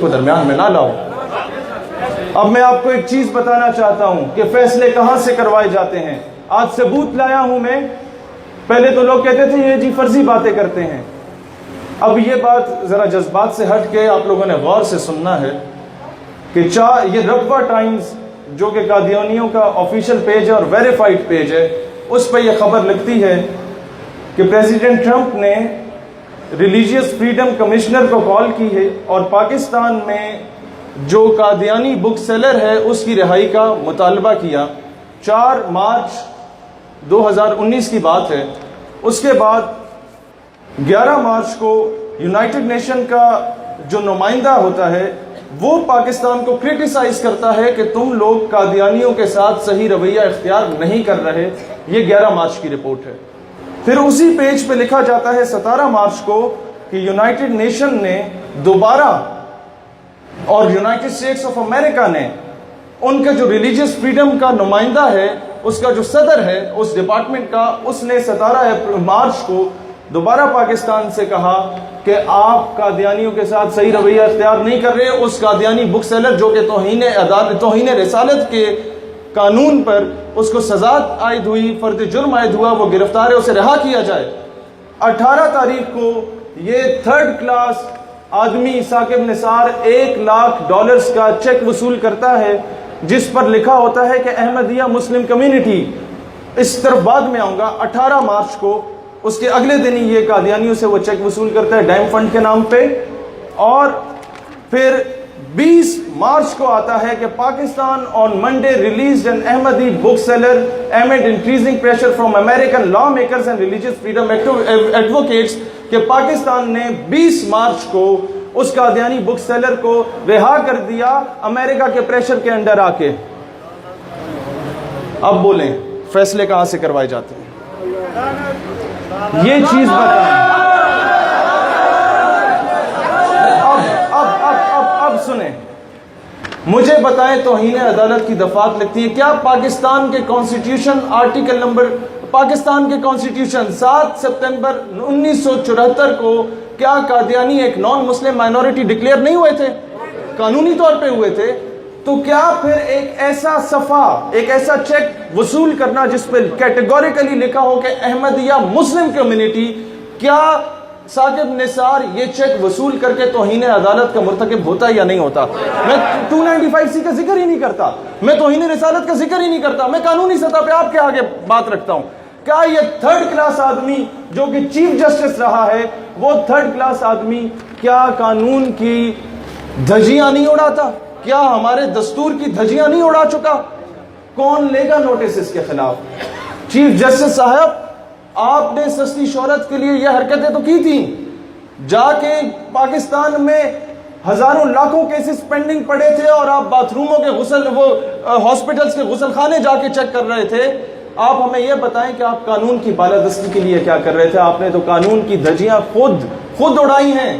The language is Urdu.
کو درمیان میں نہ لاؤ۔ اب میں آپ کو ایک چیز بتانا چاہتا ہوں کہ فیصلے کہاں سے کروائے جاتے ہیں۔ آج ثبوت لایا ہوں میں۔ پہلے تو لوگ کہتے تھے یہ جی فرضی باتیں کرتے ہیں، اب یہ بات ذرا جذبات سے ہٹ کے آپ لوگوں نے غور سے سننا ہے کہ یہ رقبہ ٹائمز جو کہ قادیانیوں کا آفیشیل پیج ہے اور ویریفائڈ پیج ہے، اس پہ یہ خبر لکھتی ہے کہ پریزیڈنٹ ٹرمپ نے ریلیجیس فریڈم کمشنر کو کال کی ہے اور پاکستان میں جو قادیانی بک سیلر ہے اس کی رہائی کا مطالبہ کیا۔ 4 مارچ 2019 کی بات ہے۔ اس کے بعد 11 مارچ کو یونائٹڈ نیشن کا جو نمائندہ ہوتا ہے وہ پاکستان کو کرٹیسائز کرتا ہے کہ تم لوگ قادیانیوں کے ساتھ صحیح رویہ اختیار نہیں کر رہے۔ یہ 11 مارچ کی رپورٹ ہے۔ پھر اسی پیج پہ لکھا جاتا ہے 17 مارچ کو کہ یونائٹڈ نیشن نے دوبارہ اور یونائٹڈ اسٹیٹس آف امریکہ نے ان کا جو ریلیجیس فریڈم کا نمائندہ ہے، اس کا جو صدر ہے اس ڈپارٹمنٹ کا، اس نے 17 مارچ کو دوبارہ پاکستان سے کہا کہ آپ قادیانیوں کے ساتھ صحیح رویہ اختیار نہیں کر رہے۔ اس قادیانی بک سیلر جو کہ توہین رسالت کے قانون پر اس کو سزا عائد ہوئی، فرد جرم عائد ہوا، وہ گرفتار ہے، اسے رہا کیا جائے۔ 18 تاریخ کو یہ 3rd کلاس آدمی ثاقب نثار $1,00,000 کا چیک وصول کرتا ہے جس پر لکھا ہوتا ہے کہ احمدیہ مسلم کمیونٹی، اس طرف بعد میں آؤں گا۔ 18 مارچ کو اس کے اگلے دن ہی یہ قادیانیوں سے وہ چیک وصول کرتا ہے ڈیم فنڈ کے نام پہ، اور پھر 20 مارچ کو آتا ہے کہ Pakistan on Monday released an Ahmadi book seller amid increasing pressure from American lawmakers and religious freedom advocates, کہ پاکستان نے 20 مارچ کو اس قادیانی بک سیلر کو رہا کر دیا امریکہ کے پریشر کے انڈر آ کے۔ اب بولیں فیصلے کہاں سے کروائے جاتے ہیں؟ یہ چیز بتائیں۔ اب سنیں، مجھے بتائیں توہین عدالت کی دفعات لگتی ہے کیا پاکستان کے کانسٹیٹیوشن آرٹیکل نمبر پاکستان کے کانسٹیٹیوشن 7 ستمبر 1974 کو کیا قادیانی ایک نان مسلم مائنورٹی ڈکلیئر نہیں ہوئے تھے؟ قانونی طور پہ ہوئے تھے۔ تو کیا پھر ایک ایسا صفحہ، ایک ایسا چیک وصول کرنا جس پہ کیٹیگوریکلی لکھا ہو کہ احمدیہ مسلم کمیونٹی، کیا ثاقب نثار یہ چیک وصول کر کے توہین عدالت کا مرتکب ہوتا یا نہیں ہوتا؟ میں 295C کا ذکر ہی نہیں کرتا، میں توہین رسالت کا ذکر ہی نہیں کرتا، میں قانونی سطح پہ آپ کے آگے بات رکھتا ہوں۔ کیا یہ 3rd کلاس آدمی جو کہ چیف جسٹس رہا ہے، وہ 3rd کلاس آدمی کیا قانون کی دھجیاں نہیں اڑاتا؟ کیا ہمارے دستور کی دھجیاں نہیں اڑا چکا؟ کون لے گا نوٹس اس کے خلاف؟ چیف جسٹس صاحب، آپ نے سستی شہرت کے لیے یہ حرکتیں تو کی تھیں، جا کے پاکستان میں ہزاروں لاکھوں کیسز پینڈنگ پڑے تھے اور آپ باتھ روموں کے ہاسپٹلز کے غسل خانے جا کے چیک کر رہے تھے۔ آپ ہمیں یہ بتائیں کہ آپ قانون کی بالادستی کے لیے کیا کر رہے تھے؟ آپ نے تو قانون کی دھجیاں خود اڑائی ہیں۔